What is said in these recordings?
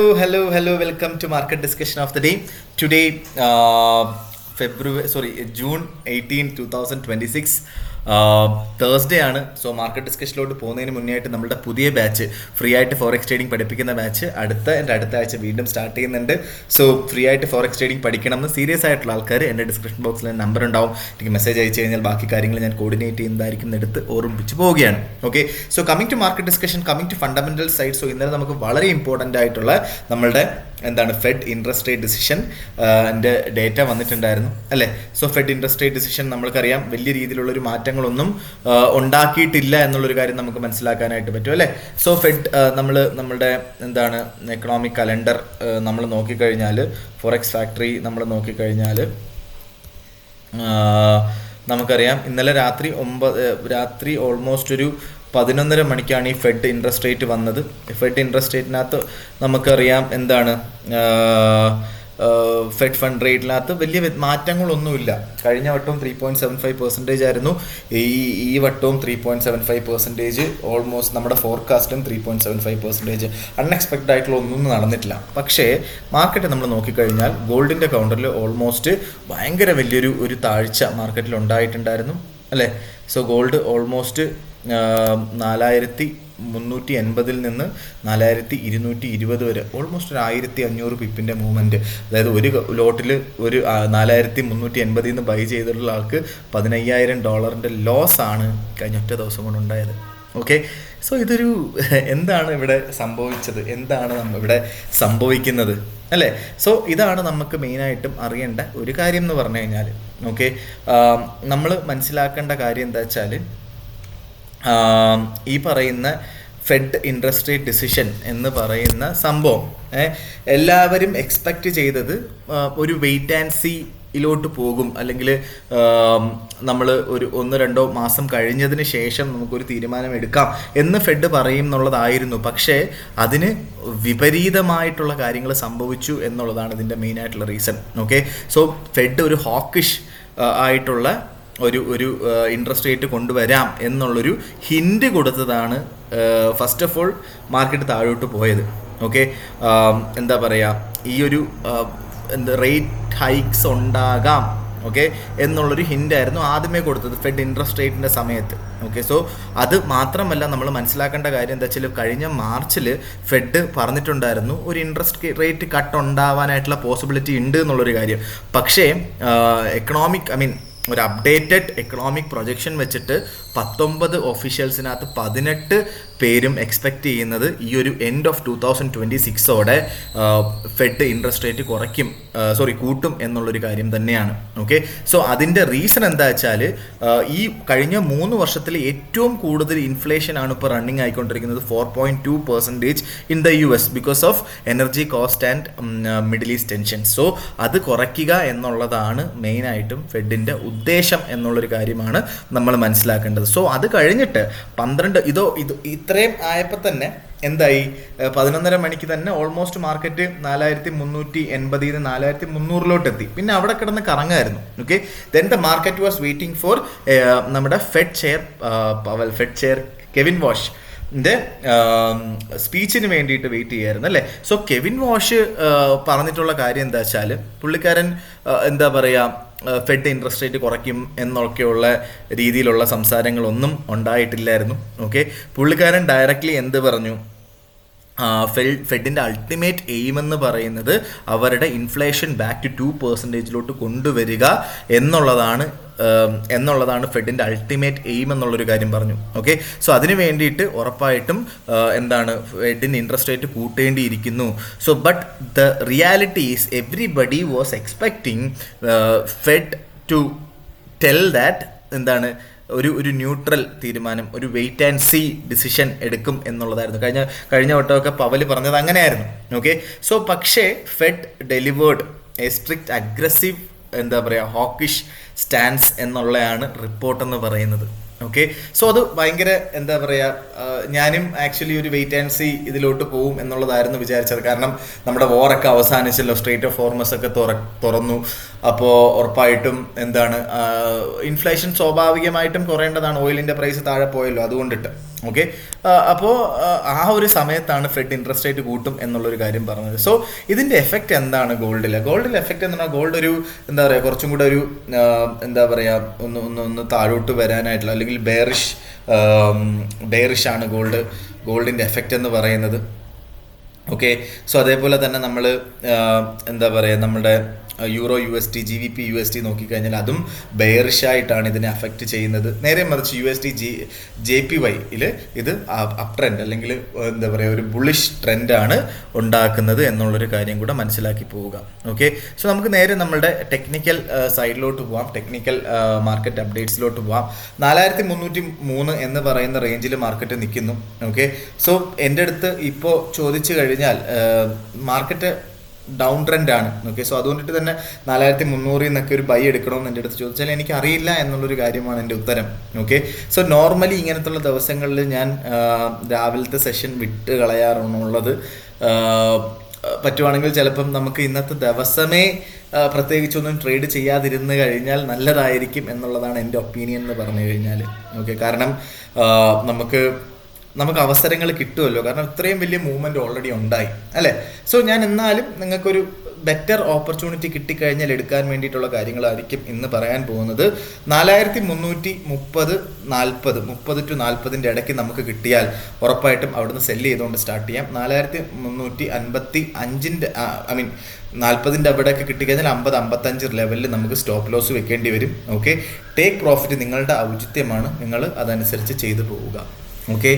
Hello. Welcome to market discussion of the day. Today, June 18, 2026. Thursday ആണ്. So market ഡിസ്കഷനിലോട്ട് പോകുന്നതിന് മുന്നേ ആയിട്ട് നമ്മുടെ പുതിയ ബാച്ച് ഫ്രീ ആയിട്ട് ഫോറക്സ് ട്രേഡിംഗ് പഠിപ്പിക്കുന്ന ബാച്ച് അടുത്ത ആഴ്ച വീണ്ടും സ്റ്റാർട്ട് ചെയ്യുന്നുണ്ട്. സോ ഫ്രീ ആയിട്ട് ഫോറക്സ് ട്രേഡിംഗ് പഠിക്കണം എന്ന് സീരിയസ് ആയിട്ടുള്ള ആൾക്കാർ എൻ്റെ ഡിസ്ക്രിപ്ഷൻ ബോക്സിൽ നമ്പർ ഉണ്ടാവും. എനിക്ക് മെസ്സേജ് അയച്ചു കഴിഞ്ഞാൽ ബാക്കി കാര്യങ്ങൾ ഞാൻ കോർഡിനേറ്റ് ചെയ്യുന്നതായിരിക്കും എടുത്ത് ഓർമ്മിപ്പിച്ച് പോവുകയാണ്. Okay, so coming to market discussion, coming to fundamental side. So ഇന്നലെ നമുക്ക് വളരെ ഇമ്പോർട്ടൻ്റ് ആയിട്ടുള്ള നമ്മളുടെ ഫെഡ് ഇൻട്രസ്റ്റ് റേറ്റ് ഡിസിഷൻ എൻ്റെ ഡേറ്റ വന്നിട്ടുണ്ടായിരുന്നു അല്ലേ. So Fed interest rate decision നമ്മൾക്കറിയാം വലിയ രീതിയിലുള്ളൊരു മാറ്റങ്ങളൊന്നും ഉണ്ടാക്കിയിട്ടില്ല എന്നുള്ളൊരു കാര്യം നമുക്ക് മനസ്സിലാക്കാനായിട്ട് പറ്റും അല്ലേ. സോ ഫെഡ് നമ്മളുടെ എക്കണോമിക് കലണ്ടർ നമ്മൾ നോക്കിക്കഴിഞ്ഞാൽ, ഫോറക്സ് ഫാക്ടറി നമ്മൾ നോക്കിക്കഴിഞ്ഞാൽ നമുക്കറിയാം ഇന്നലെ രാത്രി ഓൾമോസ്റ്റ് ഒരു 11:30 മണിക്കാണ് ഈ ഫെഡ് ഇൻട്രസ്റ്റ് റേറ്റ് വന്നത്. ഫെഡ് ഇൻട്രസ്റ്റ് റേറ്റിനകത്ത് നമുക്കറിയാം ഫെഡ് ഫണ്ട് റേറ്റിനകത്ത് വലിയ മാറ്റങ്ങളൊന്നുമില്ല. കഴിഞ്ഞ വട്ടവും 3.75% ആയിരുന്നു. ഈ വട്ടവും 3.75%. ഓൾമോസ്റ്റ് നമ്മുടെ ഫോർകാസ്റ്റും 3.75%. അൺഎക്സ്പെക്റ്റഡ് ആയിട്ടുള്ള ഒന്നും നടന്നിട്ടില്ല. പക്ഷേ മാർക്കറ്റ് നമ്മൾ നോക്കിക്കഴിഞ്ഞാൽ ഗോൾഡിൻ്റെ കൗണ്ടറിൽ ഓൾമോസ്റ്റ് ഭയങ്കര വലിയൊരു താഴ്ച മാർക്കറ്റിൽ ഉണ്ടായിട്ടുണ്ടായിരുന്നു അല്ലേ. സോ ഗോൾഡ് ഓൾമോസ്റ്റ് 4380 നിന്ന് 4220 വരെ ഓൾമോസ്റ്റ് ഒരു 1500 പിപ്പിൻ്റെ മൂവ്മെൻറ്റ്. അതായത് ഒരു ലോട്ടിൽ ഒരു 4380 നിന്ന് ബൈ ചെയ്തിട്ടുള്ള ആൾക്ക് $15,000 ലോസ് ആണ് കഴിഞ്ഞ ഒറ്റ ദിവസം കൊണ്ട് ഉണ്ടായത്. ഓക്കെ, സോ ഇതൊരു എന്താണ് ഇവിടെ സംഭവിച്ചത്, എന്താണ് ഇവിടെ സംഭവിക്കുന്നത് അല്ലേ. സോ ഇതാണ് നമുക്ക് മെയിനായിട്ടും അറിയേണ്ട ഒരു കാര്യം എന്ന് പറഞ്ഞു കഴിഞ്ഞാൽ. ഓക്കെ, നമ്മൾ മനസ്സിലാക്കേണ്ട കാര്യം എന്താ വെച്ചാൽ, ഈ പറയുന്ന ഫെഡ് ഇൻട്രസ്റ്റ് റേറ്റ് ഡിസിഷൻ എന്ന് പറയുന്ന സംഭവം എല്ലാവരും എക്സ്പെക്റ്റ് ചെയ്തത് ഒരു വെയിറ്റ് ആൻഡ് സീ യിലോട്ട് പോകും, അല്ലെങ്കിൽ നമ്മൾ ഒരു 1-2 മാസം കഴിഞ്ഞതിന് ശേഷം നമുക്കൊരു തീരുമാനം എടുക്കാം എന്ന് ഫെഡ് പറയും എന്നുള്ളതായിരുന്നു. പക്ഷേ അതിന് വിപരീതമായിട്ടുള്ള കാര്യങ്ങൾ സംഭവിച്ചു എന്നുള്ളതാണ് ഇതിൻ്റെ മെയിനായിട്ടുള്ള റീസൺ. ഓക്കെ, സോ ഫെഡ് ഒരു ഹോക്കിഷ് ആയിട്ടുള്ള ഒരു ഇൻട്രസ്റ്റ് റേറ്റ് കൊണ്ടുവരാം എന്നുള്ളൊരു ഹിൻഡ് കൊടുത്തതാണ് ഫസ്റ്റ് ഓഫ് ഓൾ മാർക്കറ്റ് താഴോട്ട് പോയത്. ഓക്കെ, എന്താ പറയുക, ഈ ഒരു റേറ്റ് ഹൈക്സ് ഉണ്ടാകാം ഓക്കെ എന്നുള്ളൊരു ഹിൻ്റായിരുന്നു ആദ്യമേ കൊടുത്തത് ഫെഡ് ഇൻട്രസ്റ്റ് റേറ്റിൻ്റെ സമയത്ത്. ഓക്കെ, സോ അത് മാത്രമല്ല നമ്മൾ മനസ്സിലാക്കേണ്ട കാര്യം എന്താ വെച്ചാൽ, കഴിഞ്ഞ മാർച്ചിൽ ഫെഡ് പറഞ്ഞിട്ടുണ്ടായിരുന്നു ഒരു ഇൻട്രസ്റ്റ് റേറ്റ് കട്ട് ഉണ്ടാവാനായിട്ടുള്ള പോസിബിലിറ്റി ഉണ്ട് എന്നുള്ളൊരു കാര്യം. പക്ഷേ ഒരു അപ്ഡേറ്റഡ് എക്കണോമിക് പ്രൊജക്ഷൻ വെച്ചിട്ട് 19 ഒഫീഷ്യൽസിനകത്ത് 18 പേരും എക്സ്പെക്റ്റ് ചെയ്യുന്നത് ഈ ഒരു എൻഡ് ഓഫ് 2026ഓടെ ഫെഡ് ഇൻട്രസ്റ്റ് റേറ്റ് കൂട്ടും എന്നുള്ളൊരു കാര്യം തന്നെയാണ്. ഓക്കെ, സോ അതിൻ്റെ റീസൺ എന്താ വെച്ചാൽ, ഈ കഴിഞ്ഞ 3 വർഷത്തിൽ ഏറ്റവും കൂടുതൽ ഇൻഫ്ലേഷൻ ആണ് ഇപ്പോൾ റണ്ണിങ് ആയിക്കൊണ്ടിരിക്കുന്നത്, 4.2% in the US because of energy cost and Middle East tension. So അത് കുറയ്ക്കുക എന്നുള്ളതാണ് മെയിനായിട്ടും ഫെഡിൻ്റെ ഉദ്ദേശം എന്നുള്ളൊരു കാര്യമാണ് നമ്മൾ മനസ്സിലാക്കേണ്ടത്. സോ അത് കഴിഞ്ഞിട്ട് 12 ഇത്രയും ആയപ്പോൾ തന്നെ എന്തായി, 11:30 മണിക്ക് തന്നെ ഓൾമോസ്റ്റ് മാർക്കറ്റ് 4380 4300 എത്തി. പിന്നെ അവിടെ കിടന്ന് കറങ്ങായിരുന്നു. Okay, then the market was waiting for നമ്മുടെ ഫെഡ് ചെയർ കെവിൻ വാഷ് സ്പീച്ചിന് വേണ്ടിയിട്ട് വെയിറ്റ് ചെയ്യായിരുന്നു അല്ലേ. സോ കെവിൻ വാഷ് പറഞ്ഞിട്ടുള്ള കാര്യം എന്താ വെച്ചാൽ, പുള്ളിക്കാരൻ എന്താ പറയുക, ഫെഡ് ഇൻട്രസ്റ്റ് റേറ്റ് കുറയ്ക്കും എന്നൊക്കെയുള്ള രീതിയിലുള്ള സംസാരങ്ങളൊന്നും ഉണ്ടായിട്ടില്ലായിരുന്നു. ഓക്കെ, പുള്ളിക്കാരൻ ഡയറക്റ്റ്ലി എന്ത് പറഞ്ഞു, ഫെഡിൻ്റെ അൾട്ടിമേറ്റ് എയിം എന്ന് പറയുന്നത് അവരുടെ ഇൻഫ്ലേഷൻ ബാക്ക് ടു 2% കൊണ്ടുവരിക എന്നുള്ളതാണ് ഫെഡിൻ്റെ അൾട്ടിമേറ്റ് എയിം എന്നുള്ളൊരു കാര്യം പറഞ്ഞു. ഓക്കെ, സോ അതിന് വേണ്ടിയിട്ട് ഉറപ്പായിട്ടും ഫെഡിൻ്റെ ഇൻട്രസ്റ്റ് റേറ്റ് കൂട്ടേണ്ടിയിരിക്കുന്നു. So but the reality is everybody was expecting Fed to tell that ഒരു ന്യൂട്രൽ തീരുമാനം, ഒരു വെയിറ്റ് ആൻഡ് സീ ഡിസിഷൻ എടുക്കും എന്നുള്ളതായിരുന്നു. കഴിഞ്ഞ വട്ടമൊക്കെ പവൽ പറഞ്ഞത് അങ്ങനെയായിരുന്നു. ഓക്കെ, സോ പക്ഷേ Fed delivered a strict aggressive hawkish stance എന്നുള്ളതാണ് റിപ്പോർട്ടെന്ന് പറയുന്നത്. ഓക്കെ, സോ അത് ഭയങ്കര ഞാനും ആക്ച്വലി ഒരു വെയിറ്റ് ആൻഡ് സീ ഇതിലോട്ട് പോവും എന്നുള്ളതായിരുന്നു വിചാരിച്ചത്. കാരണം നമ്മുടെ വോറൊക്കെ അവസാനിച്ചല്ലോ, സ്ട്രേറ്റ് ഓഫ് ഹോർമസ് ഒക്കെ തുറന്നു. അപ്പോൾ ഉറപ്പായിട്ടും ഇൻഫ്ലേഷൻ സ്വാഭാവികമായിട്ടും കുറയേണ്ടതാണ്, ഓയിലിൻ്റെ പ്രൈസ് താഴെ പോയല്ലോ അതുകൊണ്ടിട്ട്. ഓക്കെ. അപ്പോൾ ആ ഒരു സമയത്താണ് ഫെഡ് ഇൻട്രസ്റ്റ് റേറ്റ് കൂട്ടും എന്നുള്ളൊരു കാര്യം പറഞ്ഞത്. സോ ഇതിൻ്റെ എഫക്റ്റ് എന്താണ് ഗോൾഡിൽ എഫക്റ്റ് എന്ന് പറഞ്ഞാൽ ഗോൾഡ് ഒരു എന്താ പറയുക കുറച്ചും കൂടെ ഒരു എന്താ പറയുക ഒന്ന് താഴോട്ട് വരാനായിട്ടുള്ള അല്ലെങ്കിൽ ബെയറിഷ് ആണ് ഗോൾഡിൻ്റെ എഫക്റ്റ് എന്ന് പറയുന്നത്. ഓക്കെ. സോ അതേപോലെ തന്നെ നമ്മൾ എന്താ പറയുക നമ്മുടെ യൂറോ USD GBP USD നോക്കിക്കഴിഞ്ഞാൽ അതും ബെയറിഷായിട്ടാണ് ഇതിനെ അഫക്റ്റ് ചെയ്യുന്നത്. നേരെ മറിച്ച് USD JPYയിൽ ഇത് അപ് ട്രെൻഡ് അല്ലെങ്കിൽ എന്താ പറയുക ഒരു ബുള്ളിഷ് ട്രെൻഡാണ് ഉണ്ടാക്കുന്നത് എന്നുള്ളൊരു കാര്യം കൂടെ മനസ്സിലാക്കി പോവുക. ഓക്കെ. സോ നമുക്ക് നേരെ നമ്മുടെ ടെക്നിക്കൽ സൈഡിലോട്ട് പോവാം, ടെക്നിക്കൽ മാർക്കറ്റ് അപ്ഡേറ്റ്സിലോട്ട് പോവാം. 4303 എന്ന് പറയുന്ന റേഞ്ചിൽ മാർക്കറ്റ് നിൽക്കുന്നു. ഓക്കെ. സോ എൻ്റെ അടുത്ത് ഇപ്പോൾ ചോദിച്ചു കഴിഞ്ഞാൽ മാർക്കറ്റ് ഡൗൺ ട്രെൻഡ് ആണ്. ഓക്കെ. സോ അതുകൊണ്ടിട്ട് തന്നെ 4300 എന്നൊക്കെ ഒരു ബൈ എടുക്കണമെന്ന് എൻ്റെ അടുത്ത് ചോദിച്ചാൽ എനിക്ക് അറിയില്ല എന്നുള്ളൊരു കാര്യമാണ് എൻ്റെ ഉത്തരം. ഓക്കെ. സോ നോർമലി ഇങ്ങനത്തുള്ള ദിവസങ്ങളിൽ ഞാൻ രാവിലത്തെ സെഷൻ വിട്ട് കളയാറുള്ളത്. പറ്റുവാണെങ്കിൽ ചിലപ്പം നമുക്ക് ഇന്നത്തെ ദിവസമേ പ്രത്യേകിച്ചൊന്നും ട്രേഡ് ചെയ്യാതിരുന്ന് കഴിഞ്ഞാൽ നല്ലതായിരിക്കും എന്നുള്ളതാണ് എൻ്റെ ഒപ്പീനിയൻ എന്ന് പറഞ്ഞു കഴിഞ്ഞാൽ. ഓക്കെ. കാരണം നമുക്ക് അവസരങ്ങൾ കിട്ടുമല്ലോ, കാരണം ഇത്രയും വലിയ മൂവ്മെൻറ്റ് ഓൾറെഡി ഉണ്ടായി അല്ലേ. സോ ഞാൻ എന്നാലും നിങ്ങൾക്കൊരു ബെറ്റർ ഓപ്പർച്യൂണിറ്റി കിട്ടിക്കഴിഞ്ഞാൽ എടുക്കാൻ വേണ്ടിയിട്ടുള്ള കാര്യങ്ങളായിരിക്കും ഇന്ന് പറയാൻ പോകുന്നത്. 4330 to 40 ഇടയ്ക്ക് നമുക്ക് കിട്ടിയാൽ ഉറപ്പായിട്ടും അവിടുന്ന് സെല്ല് ചെയ്തുകൊണ്ട് സ്റ്റാർട്ട് ചെയ്യാം. 4355 40 അവിടെയൊക്കെ കിട്ടിക്കഴിഞ്ഞാൽ 50-55 ലെവലിൽ നമുക്ക് സ്റ്റോപ്പ് ലോസ് വെക്കേണ്ടി വരും. ഓക്കെ. ടേക്ക് പ്രോഫിറ്റ് നിങ്ങളുടെ ഔചിത്യമാണ്, നിങ്ങൾ അതനുസരിച്ച് ചെയ്തു പോവുക. ഓക്കെ.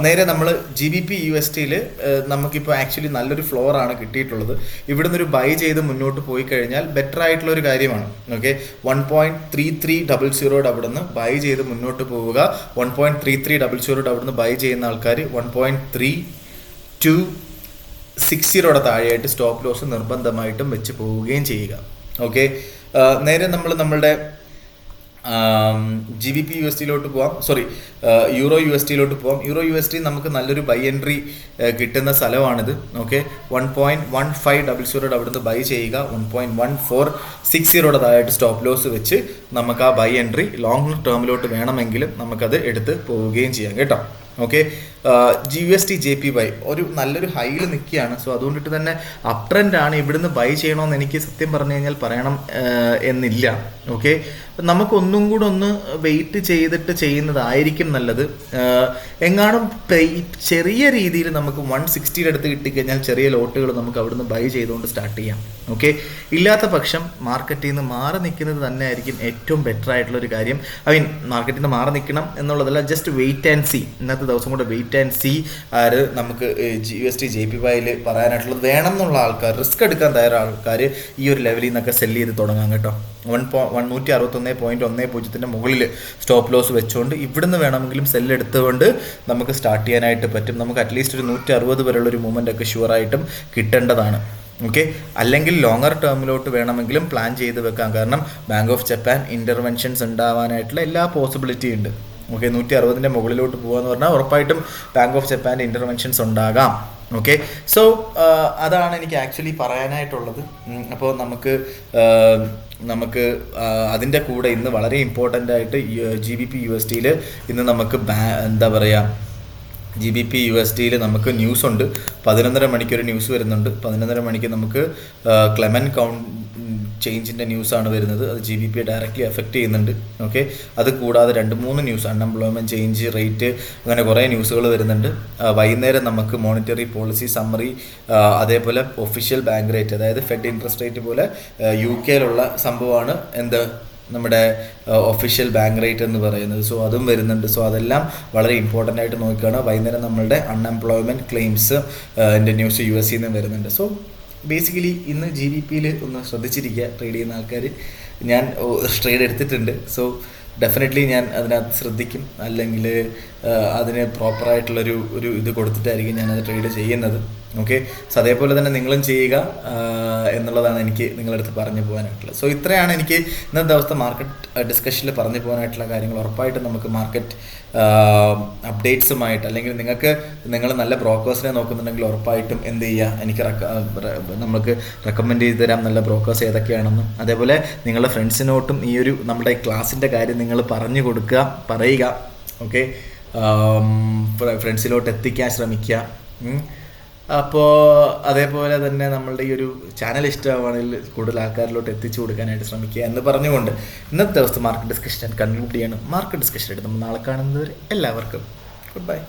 നേരെ നമ്മൾ GBP USDയിൽ നമുക്കിപ്പോൾ ആക്ച്വലി നല്ലൊരു ഫ്ലോറാണ് കിട്ടിയിട്ടുള്ളത്. ഇവിടുന്ന് ഒരു ബൈ ചെയ്ത് മുന്നോട്ട് പോയി കഴിഞ്ഞാൽ ബെറ്റർ ആയിട്ടുള്ള ഒരു കാര്യമാണ്. ഓക്കെ. 1.3300 അവിടുന്ന് ബൈ ചെയ്ത് മുന്നോട്ട് പോവുക. 1.3300 അവിടുന്ന് ബൈ ചെയ്യുന്ന ആൾക്കാർ 1.3260 താഴെയായിട്ട് സ്റ്റോപ്പ് ലോസ് നിർബന്ധമായിട്ടും വെച്ച് പോവുകയും ചെയ്യുക. ഓക്കെ. നേരെ നമ്മളുടെ GBP USDയിലോട്ട് പോവാം, യൂറോ USDയിലോട്ട് പോവാം. യൂറോ USD നമുക്ക് നല്ലൊരു ബൈ എൻട്രി കിട്ടുന്ന സ്ഥലമാണിത്. ഓക്കെ. 1.1500 അവിടുന്ന് ബൈ ചെയ്യുക. 1.1460 താഴെയായിട്ട് സ്റ്റോപ്പ് ലോസ് വെച്ച് നമുക്ക് ആ ബൈ എൻട്രി ലോങ് ടേമിലോട്ട് വേണമെങ്കിലും നമുക്കത് എടുത്ത് പോവുകയും ചെയ്യാം കേട്ടോ. ഓക്കെ. USD JPY ഒരു നല്ലൊരു ഹൈയിൽ നിൽക്കുകയാണ്. സോ അതുകൊണ്ടിട്ട് തന്നെ അപ് ട്രെൻഡാണ്. ഇവിടുന്ന് ബൈ ചെയ്യണമെന്ന് എനിക്ക് സത്യം പറഞ്ഞു കഴിഞ്ഞാൽ പറയണം എന്നില്ല. ഓക്കെ. നമുക്കൊന്നും കൂടെ ഒന്ന് വെയിറ്റ് ചെയ്തിട്ട് ചെയ്യുന്നതായിരിക്കും നല്ലത്. എങ്ങാനും ചെറിയ രീതിയിൽ നമുക്ക് 160 അടുത്ത് കിട്ടിക്കഴിഞ്ഞാൽ ചെറിയ ലോട്ടുകൾ നമുക്ക് അവിടുന്ന് ബൈ ചെയ്തുകൊണ്ട് സ്റ്റാർട്ട് ചെയ്യാം. ഓക്കെ. ഇല്ലാത്ത പക്ഷം മാർക്കറ്റിൽ നിന്ന് മാറി നിൽക്കുന്നത് തന്നെ ആയിരിക്കും ഏറ്റവും ബെറ്റർ ആയിട്ടുള്ളൊരു കാര്യം. മാർക്കറ്റിൽ നിന്ന് മാറി നിൽക്കണം എന്നുള്ളതല്ല, ജസ്റ്റ് വെയിറ്റ് ആൻഡ് സീ. ഇന്നത്തെ ദിവസം കൂടെ വെയിറ്റ് ആൻഡ് സീ നമുക്ക് USD JPYയിൽ പറയാനായിട്ടുള്ളത്. വേണം എന്നുള്ള ആൾക്കാർ, റിസ്ക് എടുക്കാൻ തയ്യാറായ ആൾക്കാർ ഈ ഒരു ലെവലിൽ നിന്നൊക്കെ സെല്ല് ചെയ്ത് തുടങ്ങാം കേട്ടോ. 161.10 മുകളിൽ സ്റ്റോപ്പ് ലോസ് വെച്ചുകൊണ്ട് ഇവിടുന്ന് വേണമെങ്കിലും സെല്ല് എടുത്തുകൊണ്ട് നമുക്ക് സ്റ്റാർട്ട് ചെയ്യാനായിട്ട് പറ്റും. നമുക്ക് അറ്റ്ലീസ്റ്റ് ഒരു 160 വരെയുള്ള ഒരു മൂവ്മെൻ്റ് ഒക്കെ ഷുവറായിട്ടും കിട്ടേണ്ടതാണ്. ഓക്കെ. അല്ലെങ്കിൽ ലോങ്ങർ ടേമിലോട്ട് വേണമെങ്കിലും പ്ലാൻ ചെയ്ത് വെക്കാം. കാരണം ബാങ്ക് ഓഫ് ജപ്പാൻ ഇൻ്റർവെൻഷൻസ് ഉണ്ടാവാനായിട്ടുള്ള എല്ലാ പോസിബിലിറ്റി ഉണ്ട്. ഓക്കെ. 160 മുകളിലോട്ട് പോകുകയെന്ന് പറഞ്ഞാൽ ഉറപ്പായിട്ടും ബാങ്ക് ഓഫ് ജപ്പാൻ്റെ ഇൻ്റർവെൻഷൻസ് ഉണ്ടാകാം. ഓക്കെ. സോ അതാണ് എനിക്ക് ആക്ച്വലി പറയാനായിട്ടുള്ളത്. അപ്പോൾ നമുക്ക് അതിൻ്റെ കൂടെ ഇന്ന് വളരെ ഇമ്പോർട്ടൻ്റ് ആയിട്ട് GBP USDയിൽ ഇന്ന് നമുക്ക് എന്താ പറയുക GBP USDയിൽ നമുക്ക് ന്യൂസ് ഉണ്ട്. 11:30 മണിക്കൊരു ന്യൂസ് വരുന്നുണ്ട്. 11:30 മണിക്ക് നമുക്ക് ക്ലെമൻ ചേഞ്ചിൻ്റെ ന്യൂസാണ് വരുന്നത്. അത് GBP ഡയറക്റ്റ്ലി എഫക്റ്റ് ചെയ്യുന്നുണ്ട്. ഓക്കെ. അത് കൂടാതെ 2-3 ന്യൂസ്, അൺഎംപ്ലോയ്മെൻറ്റ് ചേഞ്ച് റേറ്റ്, അങ്ങനെ കുറേ ന്യൂസുകൾ വരുന്നുണ്ട്. വൈകുന്നേരം നമുക്ക് മോണിറ്ററി പോളിസി സമ്മറി, അതേപോലെ ഒഫീഷ്യൽ ബാങ്ക് റേറ്റ്, അതായത് ഫെഡ് ഇൻട്രസ്റ്റ് റേറ്റ് പോലെ UK സംഭവമാണ് നമ്മുടെ ഒഫീഷ്യൽ ബാങ്ക് റേറ്റ് എന്ന് പറയുന്നത്. സോ അതും വരുന്നുണ്ട്. സോ അതെല്ലാം വളരെ ഇമ്പോർട്ടൻ്റ് ആയിട്ട് നോക്കുകയാണ്. വൈകുന്നേരം നമ്മളുടെ അൺഎംപ്ലോയ്മെൻറ്റ് ക്ലെയിംസ് എൻ്റെ ന്യൂസ് US നിന്ന് വരുന്നുണ്ട്. സോ ബേസിക്കലി ഇന്ന് GBPയിൽ ഒന്ന് ശ്രദ്ധിച്ചിരിക്കുക ട്രേഡ് ചെയ്യുന്ന ആൾക്കാർ. ഞാൻ ട്രേഡ് എടുത്തിട്ടുണ്ട്. സോ ഡെഫിനറ്റ്ലി ഞാൻ അതിനകത്ത് ശ്രദ്ധിക്കും, അല്ലെങ്കിൽ അതിന് പ്രോപ്പറായിട്ടുള്ളൊരു ഇത് കൊടുത്തിട്ടായിരിക്കും ഞാനത് ട്രേഡ് ചെയ്യുന്നത്. ഓക്കെ. സോ അതേപോലെ തന്നെ നിങ്ങളും ചെയ്യുക എന്നുള്ളതാണ് എനിക്ക് നിങ്ങളുടെ അടുത്ത് പറഞ്ഞു പോകാനായിട്ടുള്ളത്. സോ ഇത്രയാണ് എനിക്ക് ഇന്നത്തെ ദിവസത്തെ മാർക്കറ്റ് ഡിസ്കഷനിൽ പറഞ്ഞു പോകാനായിട്ടുള്ള കാര്യങ്ങൾ. ഉറപ്പായിട്ടും നമുക്ക് മാർക്കറ്റ് അപ്ഡേറ്റ്സുമായിട്ട്, അല്ലെങ്കിൽ നിങ്ങൾ നല്ല ബ്രോക്കേഴ്സിനെ നോക്കുന്നുണ്ടെങ്കിൽ ഉറപ്പായിട്ടും എന്ത് ചെയ്യുക, എനിക്ക് നമുക്ക് റെക്കമെൻഡ് ചെയ്ത് തരാം നല്ല ബ്രോക്കേഴ്സ് ഏതൊക്കെയാണെന്നും. അതേപോലെ നിങ്ങളുടെ ഫ്രണ്ട്സിനോട്ടും ഈ ഒരു നമ്മുടെ ക്ലാസ്സിൻ്റെ കാര്യം നിങ്ങൾ പറഞ്ഞു കൊടുക്കുക, പറയുക. ഓക്കെ. ഫ്രണ്ട്സിലോട്ട് എത്തിക്കാൻ ശ്രമിക്കുക. അപ്പോൾ അതേപോലെ തന്നെ നമ്മളുടെ ഈ ഒരു ചാനൽ ഇഷ്ടമാണെങ്കിൽ കൂടുതൽ ആൾക്കാരിലോട്ട് എത്തിച്ചു കൊടുക്കാനായിട്ട് ശ്രമിക്കുക എന്ന് പറഞ്ഞുകൊണ്ട് ഇന്നത്തെ ദിവസത്തെ മാർക്കറ്റ് ഡിസ്കഷൻ കൺക്ലൂഡ് ചെയ്യണം. മാർക്കറ്റ് ഡിസ്കഷൻ ആയിട്ട് നമ്മൾ നാളെ കാണുന്നവരെ എല്ലാവർക്കും ഗുഡ് ബൈ.